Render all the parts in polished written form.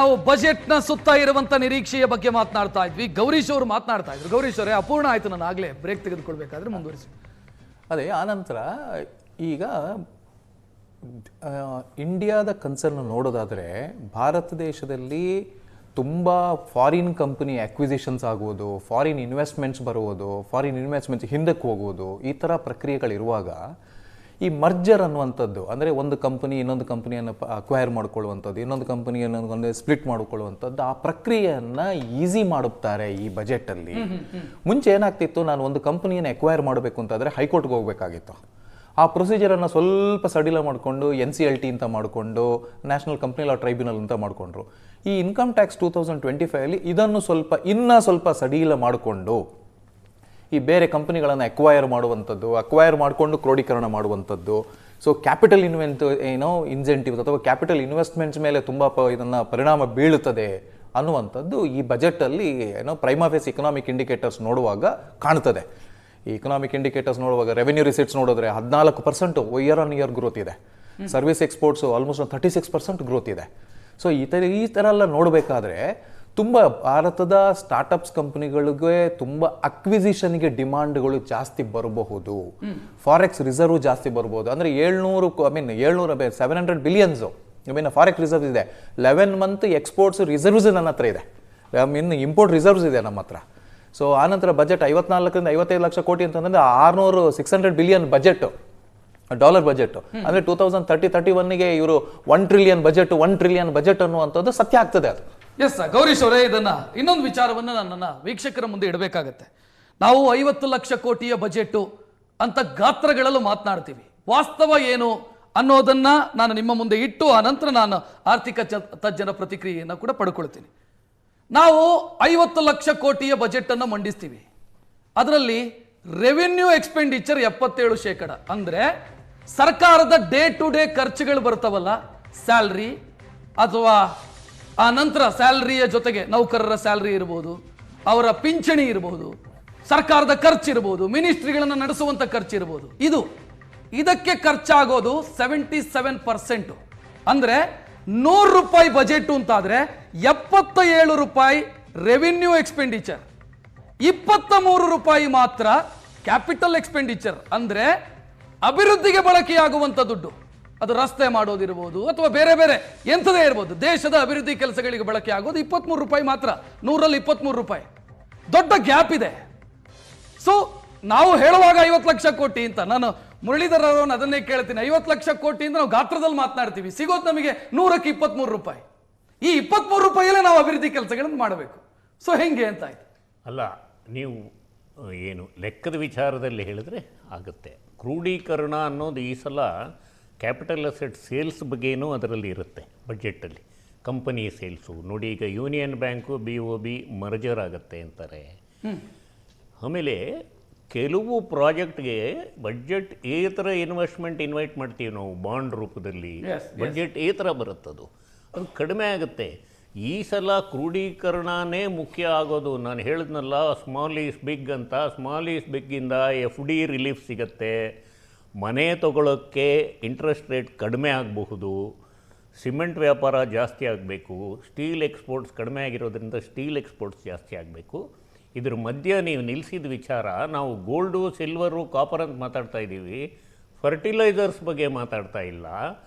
ನಾವು ಬಜೆಟ್ನ ಸುತ್ತ ಇರುವಂತ ನಿರೀಕ್ಷೆಯ ಬಗ್ಗೆ ಮಾತನಾಡ್ತಾ ಇದ್ವಿ. ಗೌರೀಶ್ ಅವರು ಮಾತನಾಡ್ತಾ ಇದ್ರು. ಗೌರೀಶ್ ಅವರೇ, ಅಪೂರ್ಣ ಆಯ್ತು, ನಾನು ಆಗ್ಲೇ ಬ್ರೇಕ್ ತೆಗೆದುಕೊಳ್ಬೇಕಾದ್ರೆ ಮುಂದುವರಿಸಿ. ಅದೇ ಆನಂತರ ಈಗ ಇಂಡಿಯಾದ ಕನ್ಸರ್ನ್ ನೋಡೋದಾದರೆ ಭಾರತ ದೇಶದಲ್ಲಿ ತುಂಬ ಫಾರಿನ್ ಕಂಪನಿ ಅಕ್ವಿಸಿಷನ್ಸ್ ಆಗುವುದು, ಫಾರಿನ್ ಇನ್ವೆಸ್ಟ್ಮೆಂಟ್ಸ್ ಬರುವುದು, ಫಾರಿನ್ ಇನ್ವೆಸ್ಟ್ಮೆಂಟ್ಸ್ ಹಿಂದಕ್ಕೆ ಹೋಗುವುದು, ಈ ಥರ ಪ್ರಕ್ರಿಯೆಗಳಿರುವಾಗ ಈ ಮರ್ಜರ್ ಅನ್ನುವಂಥದ್ದು, ಅಂದರೆ ಒಂದು ಕಂಪನಿ ಇನ್ನೊಂದು ಕಂಪನಿಯನ್ನು ಅಕ್ವೈರ್ ಮಾಡ್ಕೊಳ್ಳುವಂಥದ್ದು, ಇನ್ನೊಂದು ಕಂಪನಿಯನ್ನು ಒಂದು ಸ್ಪ್ಲಿಟ್ ಮಾಡಿಕೊಳ್ಳುವಂಥದ್ದು, ಆ ಪ್ರಕ್ರಿಯೆಯನ್ನು ಈಸಿ ಮಾಡುತ್ತಾರೆ ಈ ಬಜೆಟಲ್ಲಿ. ಮುಂಚೆ ಏನಾಗ್ತಿತ್ತು, ನಾನು ಒಂದು ಕಂಪನಿಯನ್ನು ಅಕ್ವೈರ್ ಮಾಡಬೇಕು ಅಂತಂದರೆ ಹೈಕೋರ್ಟ್ಗೆ ಹೋಗಬೇಕಾಗಿತ್ತು. ಆ ಪ್ರೊಸೀಜರನ್ನು ಸ್ವಲ್ಪ ಸಡಿಲ ಮಾಡಿಕೊಂಡು NCLT ಅಂತ ಮಾಡಿಕೊಂಡು ನ್ಯಾಷನಲ್ ಕಂಪ್ನಿ ಲಾ ಟ್ರೈಬ್ಯುನಲ್ ಅಂತ ಮಾಡಿಕೊಂಡ್ರು. ಈ ಇನ್ಕಮ್ ಟ್ಯಾಕ್ಸ್ 2025 ಇದನ್ನು ಇನ್ನೂ ಸ್ವಲ್ಪ ಸಡಿಲ ಮಾಡಿಕೊಂಡು ಈ ಬೇರೆ ಕಂಪನಿಗಳನ್ನು ಅಕ್ವೈರ್ ಮಾಡುವಂಥದ್ದು, ಅಕ್ವೈರ್ ಮಾಡಿಕೊಂಡು ಕ್ರೋಢೀಕರಣ ಮಾಡುವಂಥದ್ದು, ಸೊ ಕ್ಯಾಪಿಟಲ್ ಇನ್ಸೆಂಟಿವ್ಸ್ ಅಥವಾ ಕ್ಯಾಪಿಟಲ್ ಇನ್ವೆಸ್ಟ್ಮೆಂಟ್ಸ್ ಮೇಲೆ ತುಂಬ ಇದನ್ನು ಪರಿಣಾಮ ಬೀಳುತ್ತದೆ ಅನ್ನುವಂಥದ್ದು ಈ ಬಜೆಟಲ್ಲಿ ಪ್ರೈಮಾ ಫೇಸ್ ಇಕನಾಮಿಕ್ ಇಂಡಿಕೇಟರ್ಸ್ ನೋಡುವಾಗ ಕಾಣ್ತದೆ. ಈ ಇಕನಾಮಿಕ್ ಇಂಡಿಕೇಟರ್ಸ್ ನೋಡುವಾಗ ರೆವೆನ್ಯೂ ರಿಸಿಟ್ಸ್ ನೋಡಿದ್ರೆ 14% ಇಯರ್ ಆನ್ ಇಯರ್ ಗ್ರೋತ್ ಇದೆ. ಸರ್ವಿಸ್ ಎಕ್ಸ್ಪೋರ್ಟ್ಸು ಆಲ್ಮೋಸ್ಟ್ 36% ಗ್ರೋತ್ ಇದೆ. ಸೊ ಈ ಥರ ಎಲ್ಲ ನೋಡಬೇಕಾದ್ರೆ ತುಂಬ ಭಾರತದ ಸ್ಟಾರ್ಟಪ್ಸ್ ಕಂಪನಿಗಳಿಗೆ ತುಂಬ ಅಕ್ವಿಸಿಷನ್ಗೆ ಡಿಮಾಂಡ್ಗಳು ಜಾಸ್ತಿ ಬರಬಹುದು. ಫಾರೆಕ್ಸ್ ರಿಸರ್ವ್ ಜಾಸ್ತಿ ಬರ್ಬೋದು. ಅಂದರೆ 700 ಬಿಲಿಯನ್ಸು ಫಾರೆಕ್ಸ್ ರಿಸರ್ವ್ ಇದೆ. 11 ಮಂತ್ ಎಕ್ಸ್ಪೋರ್ಟ್ಸ್ ರಿಸರ್ವ್ಸ್ ನನ್ನ ಹತ್ರ ಇದೆ, ಇಂಪೋರ್ಟ್ ರಿಸರ್ವ್ಸ್ ಇದೆ ನಮ್ಮ ಹತ್ರ. ಸೊ ಆನಂತರ ಬಜೆಟ್ 54 ರಿಂದ 55 ಲಕ್ಷ ಕೋಟಿ ಅಂತಂದ್ರೆ 600 ಬಿಲಿಯನ್ ಬಜೆಟ್, ಡಾಲರ್ ಬಜೆಟ್. ಅಂದ್ರೆ 2030-31ಗೆ ಇವರು 1 ಟ್ರಿಲಿಯನ್ ಬಜೆಟ್ ಅನ್ನುವಂಥದ್ದು ಸತ್ಯ ಆಗ್ತದೆ. ಅದು ಎಸ್ ಗೌರೀಶ್ ಅವರೇ, ಇದನ್ನ ಇನ್ನೊಂದು ವಿಚಾರವನ್ನು ನನ್ನ ವೀಕ್ಷಕರ ಮುಂದೆ ಇಡಬೇಕಾಗತ್ತೆ. ನಾವು 50 ಲಕ್ಷ ಕೋಟಿಯ ಬಜೆಟ್ ಅಂತ ಗಾತ್ರಗಳಲ್ಲೂ ಮಾತನಾಡ್ತೀವಿ. ವಾಸ್ತವ ಏನು ಅನ್ನೋದನ್ನ ನಾನು ನಿಮ್ಮ ಮುಂದೆ ಇಟ್ಟು ಆ ನಂತರ ನಾನು ಆರ್ಥಿಕ ತಜ್ಞರ ಪ್ರತಿಕ್ರಿಯೆಯನ್ನು ಕೂಡ ಪಡ್ಕೊಳ್ತೀನಿ. ನಾವು 50 ಲಕ್ಷ ಕೋಟಿಯ ಬಜೆಟ್ ಅನ್ನು ಮಂಡಿಸ್ತೀವಿ. ಅದರಲ್ಲಿ ರೆವಿನ್ಯೂ ಎಕ್ಸ್ಪೆಂಡಿಚರ್ 77%. ಅಂದ್ರೆ ಸರ್ಕಾರದ ಡೇ ಟು ಡೇ ಖರ್ಚುಗಳು ಬರ್ತಾವಲ್ಲ, ಸ್ಯಾಲ್ರಿ ಅಥವಾ ಆ ನಂತರ ಸ್ಯಾಲ್ರಿಯ ಜೊತೆಗೆ ನೌಕರರ ಸ್ಯಾಲ್ರಿ ಇರ್ಬೋದು, ಅವರ ಪಿಂಚಣಿ ಇರಬಹುದು, ಸರ್ಕಾರದ ಖರ್ಚು ಇರಬಹುದು, ಮಿನಿಸ್ಟ್ರಿಗಳನ್ನು ನಡೆಸುವಂತ ಖರ್ಚು ಇರಬಹುದು, ಇದಕ್ಕೆ ಖರ್ಚಾಗೋದು 77%. ಅಂದ್ರೆ 100 ರೂಪಾಯಿ ಬಜೆಟ್ ಅಂತಾದ್ರೆ 77 ರೂಪಾಯಿ ರೆವಿನ್ಯೂ ಎಕ್ಸ್ಪೆಂಡಿಚರ್, 23 ರೂಪಾಯಿ ಮಾತ್ರ ಕ್ಯಾಪಿಟಲ್ ಎಕ್ಸ್ಪೆಂಡಿಚರ್. ಅಂದ್ರೆ ಅಭಿವೃದ್ಧಿಗೆ ಬಳಕೆಯಾಗುವಂತ ದುಡ್ಡು, ಅದು ರಸ್ತೆ ಮಾಡೋದಿರ್ಬೋದು ಅಥವಾ ಬೇರೆ ಬೇರೆ ಎಂಥದೇ ಇರ್ಬೋದು, ದೇಶದ ಅಭಿವೃದ್ಧಿ ಕೆಲಸಗಳಿಗೆ ಬಳಕೆ ಆಗೋದು 23 ರೂಪಾಯಿ ಮಾತ್ರ. 100ರಲ್ಲಿ 23 ರೂಪಾಯಿ, ದೊಡ್ಡ ಗ್ಯಾಪ್ ಇದೆ. ಸೊ ನಾವು ಹೇಳುವಾಗ 50 ಲಕ್ಷ ಕೋಟಿ ಅಂತ, ನಾನು ಮುರಳೀಧರ್ ಅವರನ್ನು ಅದನ್ನೇ ಕೇಳ್ತೀನಿ. 50 ಲಕ್ಷ ಕೋಟಿ ಅಂತ ನಾವು ಗಾತ್ರದಲ್ಲಿ ಮಾತನಾಡ್ತೀವಿ, ಸಿಗೋದು ನಮಗೆ 100ಕ್ಕೆ 23 ರೂಪಾಯಿ. ಈ 23 ರೂಪಾಯಿಯಲ್ಲೇ ನಾವು ಅಭಿವೃದ್ಧಿ ಕೆಲಸಗಳನ್ನು ಮಾಡಬೇಕು. ಸೊ ಹೆಂಗೆ ಅಂತ ಆಯ್ತು ಅಲ್ಲ, ನೀವು ಏನು ಲೆಕ್ಕದ ವಿಚಾರದಲ್ಲಿ ಹೇಳಿದ್ರೆ ಆಗುತ್ತೆ. ಕ್ರೋಢೀಕರಣ ಅನ್ನೋದು ಈ ಸಲ ಕ್ಯಾಪಿಟಲ್ ಅಸೆಟ್ ಸೇಲ್ಸ್ ಬಗ್ಗೆನೂ ಅದರಲ್ಲಿ ಇರುತ್ತೆ ಬಜೆಟಲ್ಲಿ. ಕಂಪನಿ ಸೇಲ್ಸು ನೋಡಿ, ಈಗ ಯೂನಿಯನ್ ಬ್ಯಾಂಕು BOB ಮರ್ಜರ್ ಆಗುತ್ತೆ ಅಂತಾರೆ. ಆಮೇಲೆ ಕೆಲವು ಪ್ರಾಜೆಕ್ಟ್ಗೆ ಬಜೆಟ್ ಏತರ ಇನ್ವೆಸ್ಟ್ಮೆಂಟ್ ಇನ್ವೈಟ್ ಮಾಡ್ತೀವಿ ನಾವು ಬಾಂಡ್ ರೂಪದಲ್ಲಿ, ಬಜೆಟ್ ಏತರ ಬರುತ್ತದು, ಅದು ಕಡಿಮೆ ಆಗುತ್ತೆ. ಈ ಸಲ ಕ್ರೋಢೀಕರಣನೇ ಮುಖ್ಯ ಆಗೋದು. ನಾನು ಹೇಳಿದ್ನಲ್ಲ, ಸ್ಮಾಲ್ ಈಸ್ ಬಿಗ್ ಅಂತ. ಸ್ಮಾಲ್ ಈಸ್ ಬಿಗ್ಗಿಂದ FD ರಿಲೀಫ್ ಸಿಗುತ್ತೆ, ಮನೆ ತಗೊಳ್ಳೋಕ್ಕೆ ಇಂಟ್ರೆಸ್ಟ್ ರೇಟ್ ಕಡಿಮೆ ಆಗಬಹುದು, ಸಿಮೆಂಟ್ ವ್ಯಾಪಾರ ಜಾಸ್ತಿ ಆಗಬೇಕು, ಸ್ಟೀಲ್ ಎಕ್ಸ್ಪೋರ್ಟ್ಸ್ ಕಡಿಮೆ ಆಗಿರೋದ್ರಿಂದ ಸ್ಟೀಲ್ ಎಕ್ಸ್ಪೋರ್ಟ್ಸ್ ಜಾಸ್ತಿ ಆಗಬೇಕು. ಇದ್ರ ಮಧ್ಯೆ ನೀವು ನಿಲ್ಲಿಸಿದ ವಿಚಾರ, ನಾವು ಗೋಲ್ಡು, ಸಿಲ್ವರು, ಕಾಪರ್ ಅಂತ ಮಾತಾಡ್ತಾ ಇದ್ದೀವಿ, ಫರ್ಟಿಲೈಸರ್ಸ್ ಬಗ್ಗೆ ಮಾತಾಡ್ತಾ ಇಲ್ಲ.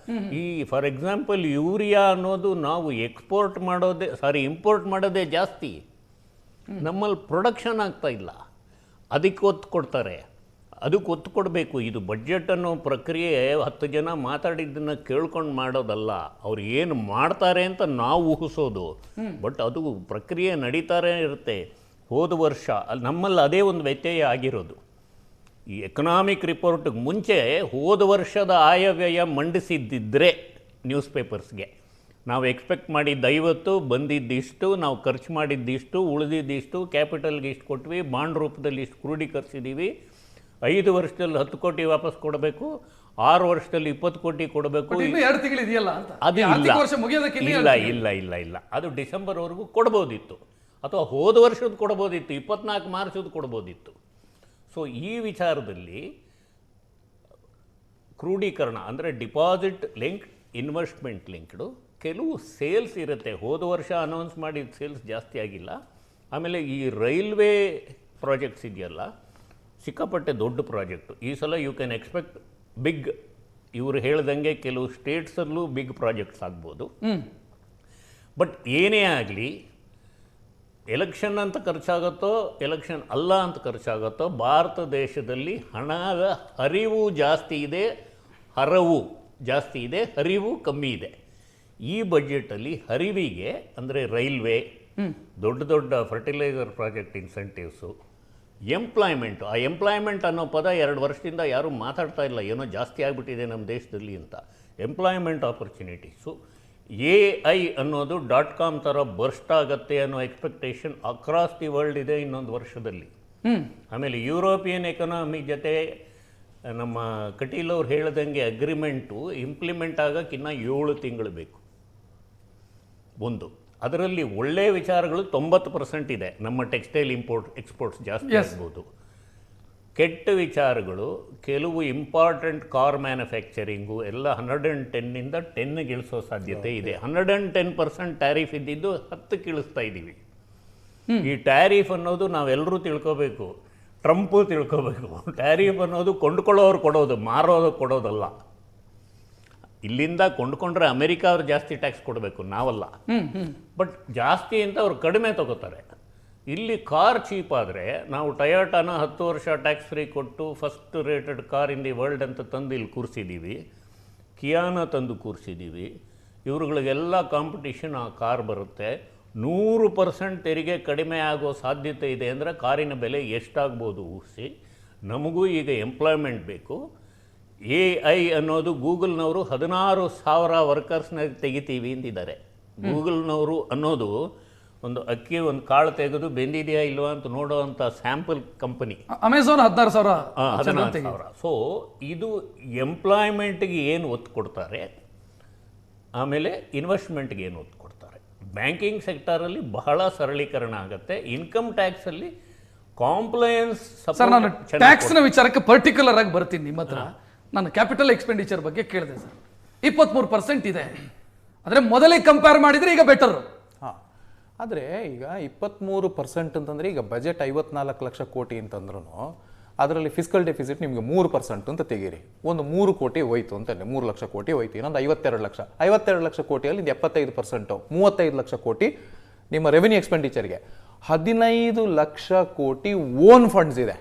ಈ ಫಾರ್ ಎಕ್ಸಾಂಪಲ್ ಯೂರಿಯಾ ಅನ್ನೋದು ನಾವು ಇಂಪೋರ್ಟ್ ಮಾಡೋದೇ ಜಾಸ್ತಿ, ನಮ್ಮಲ್ಲಿ ಪ್ರೊಡಕ್ಷನ್ ಆಗ್ತಾ ಇಲ್ಲ. ಅದಕ್ಕೆ ಒತ್ತು ಕೊಡ್ತಾರೆ, ಅದಕ್ಕೆ ಒತ್ತು ಕೊಡಬೇಕು. ಇದು ಬಜೆಟ್ ಅನ್ನೋ ಪ್ರಕ್ರಿಯೆ 10 ಜನ ಮಾತಾಡಿದ್ದನ್ನು ಕೇಳ್ಕೊಂಡು ಮಾಡೋದಲ್ಲ, ಅವ್ರು ಏನು ಮಾಡ್ತಾರೆ ಅಂತ ನಾವು ಊಹಿಸೋದು. ಬಟ್ ಅದು ಪ್ರಕ್ರಿಯೆ ನಡೀತಾರೆ ಇರುತ್ತೆ. ಹೋದ ವರ್ಷ ನಮ್ಮಲ್ಲಿ ಅದೇ ಒಂದು ವ್ಯತ್ಯಯ ಆಗಿರೋದು. ಈ ಎಕನಾಮಿಕ್ ರಿಪೋರ್ಟ್ಗೆ ಮುಂಚೆ ಹೋದ ವರ್ಷದ ಆಯವ್ಯಯ ಮಂಡಿಸಿದ್ದಿದ್ರೆ ನ್ಯೂಸ್ ಪೇಪರ್ಸ್ಗೆ ನಾವು ಎಕ್ಸ್ಪೆಕ್ಟ್ ಮಾಡಿದ್ದು 50, ಬಂದಿದ್ದಿಷ್ಟು, ನಾವು ಖರ್ಚು ಮಾಡಿದ್ದಿಷ್ಟು, ಉಳಿದಿದ್ದಿಷ್ಟು, ಕ್ಯಾಪಿಟಲ್ಗೆ ಇಷ್ಟು ಕೊಟ್ವಿ, ಬಾಂಡ್ ರೂಪದಲ್ಲಿ ಇಷ್ಟು ಕ್ರೋಢೀಕರಿಸಿದ್ದೀವಿ, 5 ವರ್ಷದಲ್ಲಿ 10 ಕೋಟಿ ವಾಪಸ್ ಕೊಡಬೇಕು, 6 ವರ್ಷದಲ್ಲಿ 20 ಕೋಟಿ ಕೊಡಬೇಕು. ಅದು ಇಲ್ಲ, ಅದು ಡಿಸೆಂಬರ್ವರೆಗೂ ಕೊಡ್ಬೋದಿತ್ತು, ಅಥವಾ ಹೋದ ವರ್ಷದ ಕೊಡ್ಬೋದಿತ್ತು, 24 ಮಾರ್ಚದ್ದು ಕೊಡ್ಬೋದಿತ್ತು. ಸೊ ಈ ವಿಚಾರದಲ್ಲಿ ಕ್ರೋಢೀಕರಣ ಅಂದರೆ ಡಿಪಾಸಿಟ್ ಲಿಂಕ್ಡ್, ಇನ್ವೆಸ್ಟ್ಮೆಂಟ್ ಲಿಂಕ್ಡು, ಕೆಲವು ಸೇಲ್ಸ್ ಇರುತ್ತೆ. ಹೋದ ವರ್ಷ ಅನೌನ್ಸ್ ಮಾಡಿದ ಸೇಲ್ಸ್ ಜಾಸ್ತಿ ಆಗಿಲ್ಲ. ಆಮೇಲೆ ಈ ರೈಲ್ವೆ ಪ್ರಾಜೆಕ್ಟ್ಸ್ ಇದೆಯಲ್ಲ, ಸಿಕ್ಕಾಪಟ್ಟೆ ದೊಡ್ಡ ಪ್ರಾಜೆಕ್ಟು. ಈ ಸಲ ಯು ಕ್ಯಾನ್ ಎಕ್ಸ್ಪೆಕ್ಟ್ ಬಿಗ್, ಇವರು ಹೇಳ್ದಂಗೆ ಕೆಲವು ಸ್ಟೇಟ್ಸಲ್ಲೂ ಬಿಗ್ ಪ್ರಾಜೆಕ್ಟ್ಸ್ ಆಗ್ಬೋದು. ಬಟ್ ಏನೇ ಆಗಲಿ, ಎಲೆಕ್ಷನ್ ಅಂತ ಖರ್ಚಾಗುತ್ತೋ ಎಲೆಕ್ಷನ್ ಅಲ್ಲ ಅಂತ ಖರ್ಚಾಗುತ್ತೋ, ಭಾರತ ದೇಶದಲ್ಲಿ ಹಣದ ಹರಿವು ಜಾಸ್ತಿ ಇದೆ, ಹರವು ಜಾಸ್ತಿ ಇದೆ, ಹರಿವು ಕಮ್ಮಿ ಇದೆ. ಈ ಬಜೆಟಲ್ಲಿ ಹರಿವಿಗೆ ಅಂದರೆ ರೈಲ್ವೆ, ದೊಡ್ಡ ದೊಡ್ಡ ಫರ್ಟಿಲೈಸರ್ ಪ್ರಾಜೆಕ್ಟ್ ಇನ್ಸೆಂಟಿವ್ಸು, ಎಂಪ್ಲಾಯ್ಮೆಂಟು. ಆ ಎಂಪ್ಲಾಯ್ಮೆಂಟ್ ಅನ್ನೋ ಪದ 2 ವರ್ಷದಿಂದ ಯಾರೂ ಮಾತಾಡ್ತಾ ಇಲ್ಲ, ಏನೋ ಜಾಸ್ತಿ ಆಗಿಬಿಟ್ಟಿದೆ ನಮ್ಮ ದೇಶದಲ್ಲಿ ಅಂತ. ಎಂಪ್ಲಾಯ್ಮೆಂಟ್ ಆಪರ್ಚುನಿಟೀಸು, AI ಅನ್ನೋದು .com ಥರ ಬರ್ಸ್ಟ್ ಆಗುತ್ತೆ ಅನ್ನೋ ಎಕ್ಸ್ಪೆಕ್ಟೇಷನ್ ಅಕ್ರಾಸ್ ದಿ ವರ್ಲ್ಡ್ ಇದೆ ಇನ್ನೊಂದು ವರ್ಷದಲ್ಲಿ. ಆಮೇಲೆ ಯುರೋಪಿಯನ್ ಎಕನಾಮಿ ಜೊತೆ ನಮ್ಮ ಕಟೀಲ್ ಅವ್ರು ಹೇಳ್ದಂಗೆ ಅಗ್ರಿಮೆಂಟು ಇಂಪ್ಲಿಮೆಂಟ್ ಆಗೋಕ್ಕಿನ್ನ 7 ತಿಂಗಳು ಬೇಕು. ಒಂದು ಅದರಲ್ಲಿ ಒಳ್ಳೆಯ ವಿಚಾರಗಳು 90% ಇದೆ. ನಮ್ಮ ಟೆಕ್ಸ್ಟೈಲ್ ಎಕ್ಸ್ಪೋರ್ಟ್ಸ್ ಜಾಸ್ತಿ ಆಗ್ಬೋದು. ಕೆಟ್ಟ ವಿಚಾರಗಳು ಕೆಲವು ಇಂಪಾರ್ಟೆಂಟ್ ಕಾರ್ ಮ್ಯಾನುಫ್ಯಾಕ್ಚರಿಂಗು ಎಲ್ಲ 110ನಿಂದ 10ಗೆ ಇಳಿಸೋ ಸಾಧ್ಯತೆ ಇದೆ. 110% ಟ್ಯಾರಿಫ್ ಇದ್ದಿದ್ದು 10ಕ್ಕೆ ಇಳಿಸ್ತಾ ಇದ್ದೀವಿ. ಈ ಟ್ಯಾರಿಫ್ ಅನ್ನೋದು ನಾವೆಲ್ಲರೂ ತಿಳ್ಕೋಬೇಕು, ಟ್ರಂಪು ತಿಳ್ಕೋಬೇಕು. ಟ್ಯಾರಿಫ್ ಅನ್ನೋದು ಕೊಂಡ್ಕೊಳ್ಳೋರು ಕೊಡೋದು, ಮಾರೋದು ಕೊಡೋದಲ್ಲ. ಇಲ್ಲಿಂದ ಕೊಂಡ್ಕೊಂಡ್ರೆ ಅಮೆರಿಕ ಅವ್ರು ಜಾಸ್ತಿ ಟ್ಯಾಕ್ಸ್ ಕೊಡಬೇಕು, ನಾವಲ್ಲ. ಬಟ್ ಜಾಸ್ತಿ ಅಂತ ಅವ್ರು ಕಡಿಮೆ ತಗೋತಾರೆ. ಇಲ್ಲಿ ಕಾರ್ ಚೀಪ್ ಆದರೆ ನಾವು ಟೊಯೋಟಾನ 10 ವರ್ಷ ಟ್ಯಾಕ್ಸ್ ಫ್ರೀ ಕೊಟ್ಟು first rated car in the world ಅಂತ ತಂದು ಇಲ್ಲಿ ಕೂರಿಸಿದ್ದೀವಿ. ಕಿಯಾನ ತಂದು ಕೂರಿಸಿದ್ದೀವಿ. ಇವ್ರುಗಳಿಗೆಲ್ಲ ಕಾಂಪಿಟಿಷನ್ ಆ ಕಾರ್ ಬರುತ್ತೆ. 100% ತೆರಿಗೆ ಕಡಿಮೆ ಆಗೋ ಸಾಧ್ಯತೆ ಇದೆ ಅಂದರೆ ಕಾರಿನ ಬೆಲೆ ಎಷ್ಟಾಗ್ಬೋದು ಊಹಿಸಿ. ನಮಗೂ ಈಗ ಎಂಪ್ಲಾಯ್ಮೆಂಟ್ ಬೇಕು. AI ಅನ್ನೋದು ಗೂಗಲ್ನವರು 16,000 ವರ್ಕರ್ಸ್ನ ತೆಗಿತೀವಿ ಅಂತಿದ್ದಾರೆ. ಗೂಗಲ್ನವರು ಅನ್ನೋದು ಒಂದು ಅಕ್ಕಿ ಒಂದು ಕಾಳು ತೆಗೆದು ಬೆಂದಿದೆಯಾ ಇಲ್ವಾ ಅಂತ ನೋಡೋ ಅಂಥ ಸ್ಯಾಂಪಲ್ ಕಂಪನಿ. ಅಮೆಝಾನ್ 16,000. 16,000. ಸೊ ಇದು ಎಂಪ್ಲಾಯ್ಮೆಂಟ್ಗೆ ಏನು ಒತ್ತು ಕೊಡ್ತಾರೆ, ಆಮೇಲೆ ಇನ್ವೆಸ್ಟ್ಮೆಂಟ್ಗೆ ಏನು ಒತ್ತು ಕೊಡ್ತಾರೆ. ಬ್ಯಾಂಕಿಂಗ್ ಸೆಕ್ಟರಲ್ಲಿ ಬಹಳ ಸರಳೀಕರಣ ಆಗುತ್ತೆ. Income ಟ್ಯಾಕ್ಸಲ್ಲಿ compliance. ಸರ್, ನಾನು ಟ್ಯಾಕ್ಸ್ನ ವಿಚಾರಕ್ಕೆ ಪರ್ಟಿಕ್ಯುಲರ್ ಆಗಿ ಬರ್ತೀನಿ ನಿಮ್ಮ ಹತ್ರ. ನಾನು ಕ್ಯಾಪಿಟಲ್ ಎಕ್ಸ್ಪೆಂಡಿಚರ್ ಬಗ್ಗೆ ಕೇಳಿದೆ ಸರ್. 23% ಇದೆ ಅಂದರೆ ಮೊದಲಿಗೆ ಕಂಪೇರ್ ಮಾಡಿದರೆ ಈಗ ಬೆಟರು. ಹಾಂ, ಆದರೆ ಈಗ 23% ಅಂತಂದರೆ ಈಗ ಬಜೆಟ್ 54 ಲಕ್ಷ ಕೋಟಿ ಅಂತಂದ್ರೂ ಅದರಲ್ಲಿ ಫಿಸ್ಕಲ್ ಡೆಫಿಸಿಟ್ ನಿಮಗೆ 3% ಅಂತ ತೆಗೀರಿ. ಒಂದು 3 ಕೋಟಿ ಹೋಯ್ತು ಅಂತಂದರೆ 3 ಲಕ್ಷ ಕೋಟಿ ಹೋಯ್ತು. ಇನ್ನೊಂದು 52 ಲಕ್ಷ ಕೋಟಿಯಲ್ಲಿ 75%, 35 ಲಕ್ಷ ಕೋಟಿ ನಿಮ್ಮ ರೆವಿನ್ಯೂ ಎಕ್ಸ್ಪೆಂಡಿಚರ್ಗೆ. 15 ಲಕ್ಷ ಕೋಟಿ ಓನ್ ಫಂಡ್ಸ್ ಇದೆ.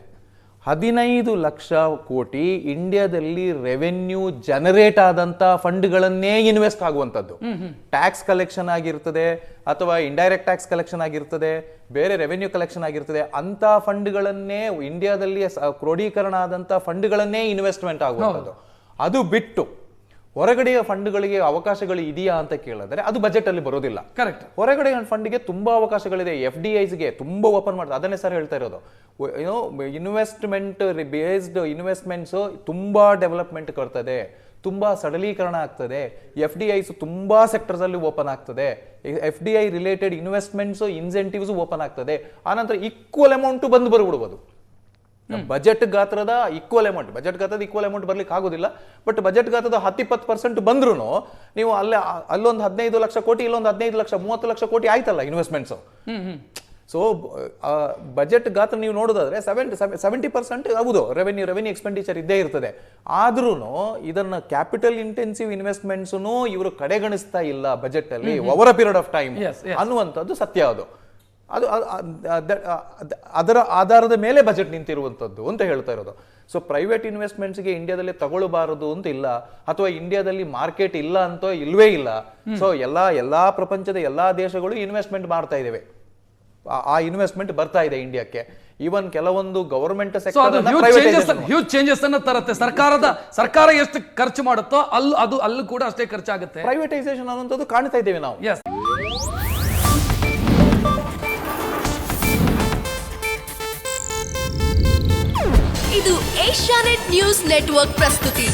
15 ಲಕ್ಷ ಕೋಟಿ ಇಂಡಿಯಾದಲ್ಲಿ ರೆವೆನ್ಯೂ ಜನರೇಟ್ ಆದಂಥ ಫಂಡ್ಗಳನ್ನೇ ಇನ್ವೆಸ್ಟ್ ಆಗುವಂಥದ್ದು. ಟ್ಯಾಕ್ಸ್ ಕಲೆಕ್ಷನ್ ಆಗಿರ್ತದೆ ಅಥವಾ ಇಂಡೈರೆಕ್ಟ್ ಟ್ಯಾಕ್ಸ್ ಕಲೆಕ್ಷನ್ ಆಗಿರ್ತದೆ, ಬೇರೆ ರೆವೆನ್ಯೂ ಕಲೆಕ್ಷನ್ ಆಗಿರ್ತದೆ. ಅಂಥ ಫಂಡ್ಗಳನ್ನೇ ಇಂಡಿಯಾದಲ್ಲಿ ಕ್ರೋಢೀಕರಣ ಆದಂಥ ಫಂಡ್ಗಳನ್ನೇ ಇನ್ವೆಸ್ಟ್ಮೆಂಟ್ ಆಗುವಂಥದ್ದು. ಅದು ಬಿಟ್ಟು ಹೊರಗಡೆಯ ಫಂಡ್ಗಳಿಗೆ ಅವಕಾಶಗಳು ಇದೆಯಾ ಅಂತ ಕೇಳಿದ್ರೆ ಅದು ಬಜೆಟ್ ಅಲ್ಲಿ ಬರೋದಿಲ್ಲ. ಕರೆಕ್ಟ್. ಹೊರಗಡೆ ಫಂಡ್ಗೆ ತುಂಬಾ ಅವಕಾಶಗಳಿದೆ. FDIಸ್ಗೆ ತುಂಬಾ ಓಪನ್ ಮಾಡ್ತಾರೆ. ಅದನ್ನೇ ಸರ್ ಹೇಳ್ತಾ ಇರೋದು. ಏನೋ ಇನ್ವೆಸ್ಟ್ಮೆಂಟ್ ಬೇಸ್ಡ್ ಇನ್ವೆಸ್ಟ್ಮೆಂಟ್ಸ್ ತುಂಬಾ ಡೆವಲಪ್ಮೆಂಟ್ ಕೊಡ್ತದೆ, ತುಂಬಾ ಸಡಲೀಕರಣ ಆಗ್ತದೆ. FDIs ತುಂಬಾ ಸೆಕ್ಟರ್ಸ್ ಅಲ್ಲಿ ಓಪನ್ ಆಗ್ತದೆ. FDI related investments incentives open ಆಗ್ತದೆ. ಆನಂತರ ಈಕ್ವಲ್ ಅಮೌಂಟ್ ಬರ್ಬಿಡ್ಬೋದು. ಬಜೆಟ್ ಗಾತ್ರದ ಈಕ್ವಲ್ ಅಮೌಂಟ್ ಬರ್ಲಿಕ್ಕೆ ಆಗೋದಿಲ್ಲ. ಬಟ್ ಬಜೆಟ್ ಗಾತ್ರದ 10-20% ಬಂದ್ರೂ ನೀವು ಅಲ್ಲೊಂದು 15 ಲಕ್ಷ ಕೋಟಿ, ಇಲ್ಲೊಂದು 15 ಲಕ್ಷ, 30 ಲಕ್ಷ ಕೋಟಿ ಆಯ್ತಲ್ಲ ಇನ್ವೆಸ್ಟ್ಮೆಂಟ್ಸ್. ಸೊ ಬಜೆಟ್ ಗಾತ್ರ ನೀವು ನೋಡೋದಾದ್ರೆ 70% ಹೌದು ರೆವೆನ್ಯೂ ಎಕ್ಸ್ಪೆಂಡಿಚರ್ ಇದ್ದೇ ಇರ್ತದೆ. ಆದ್ರೂ ಇದನ್ನ ಕ್ಯಾಪಿಟಲ್ ಇಂಟೆನ್ಸಿವ್ ಇನ್ವೆಸ್ಟ್ಮೆಂಟ್ಸ್ ಇವರು ಕಡೆಗಣಿಸ್ತಾ ಇಲ್ಲ ಬಜೆಟ್ ಅಲ್ಲಿ over a period of time ಅನ್ನುವಂಥದ್ದು ಸತ್ಯ. ಅದು ಅದರ ಆಧಾರದ ಮೇಲೆ ಬಜೆಟ್ ನಿಂತಿರುವಂಥದ್ದು ಅಂತ ಹೇಳ್ತಾ ಇರೋದು. ಸೊ ಪ್ರೈವೇಟ್ ಇನ್ವೆಸ್ಟ್ಮೆಂಟ್ಸ್ಗೆ ಇಂಡಿಯಾದಲ್ಲಿ ತಗೊಳ್ಬಾರದು ಅಂತ ಇಲ್ಲ, ಅಥವಾ ಇಂಡಿಯಾದಲ್ಲಿ ಮಾರ್ಕೆಟ್ ಇಲ್ಲ ಅಂತ ಇಲ್ವೇ ಇಲ್ಲ. ಸೊ ಎಲ್ಲಾ ಪ್ರಪಂಚದ ಎಲ್ಲಾ ದೇಶಗಳು ಇನ್ವೆಸ್ಟ್ಮೆಂಟ್ ಮಾಡ್ತಾ ಇದ್ದೇವೆ. ಆ ಇನ್ವೆಸ್ಟ್ಮೆಂಟ್ ಬರ್ತಾ ಇದೆ ಇಂಡಿಯಾಕ್ಕೆ. ಈವನ್ ಕೆಲವೊಂದು ಗವರ್ಮೆಂಟ್ ಹ್ಯೂಜ್ ಚೇಂಜಸ್ ಅನ್ನ ತರುತ್ತೆ. ಸರ್ಕಾರ ಎಷ್ಟು ಖರ್ಚು ಮಾಡುತ್ತೋ ಅಲ್ಲೂ ಕೂಡ ಅಷ್ಟೇ ಖರ್ಚಾಗುತ್ತೆ. ಪ್ರೈವೇಟೈಸೇಷನ್ ಅನ್ನುವಂಥದ್ದು ಕಾಣ್ತಾ ಇದ್ದೇವೆ ನಾವು. ಇದು ಏಷ್ಯಾನೆಟ್ ನ್ಯೂಸ್ ನೆಟ್ವರ್ಕ್ ಪ್ರಸ್ತುತಿ.